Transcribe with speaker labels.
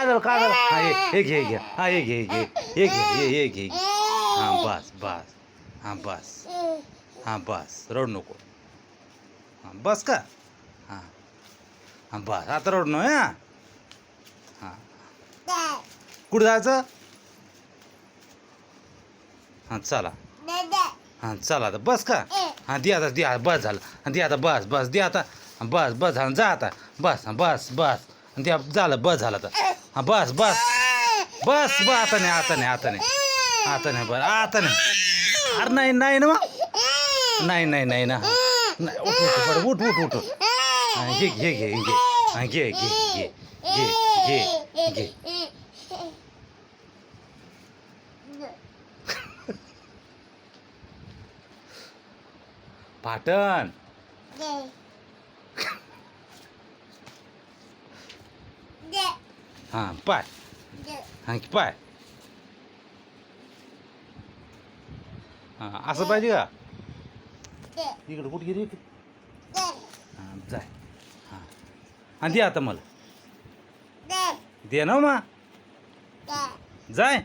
Speaker 1: काजल काजल हा हे घे घे हा हे घे घे हे घे हे घे हां बस बस हां बस हां बस रडू नको हां बस का हां हां बस आता रडू नको हां हां कुठं जायचं हां चला हां चला आता बस का हां दे आता बस झालं दे आता बस बस दे आता बस बस झालं जा आता बस बस बस दे झालं बस झालं आता हां बस बस बस बस आता नाही आता नाही आता नाही आता नाही बरं आता नाही अरे नाही नाही ना मग नाही नाही नाही ना नाही उठ उठ बरं उठ उठ उठ हां घे घे घे घे हां घे घे घे घे घे घे पाटण हां पाय हां पाय हां असं पाहिजे का इकडं कुठे गेली हां जाय हां हां दे आता मला दे ना मग जाय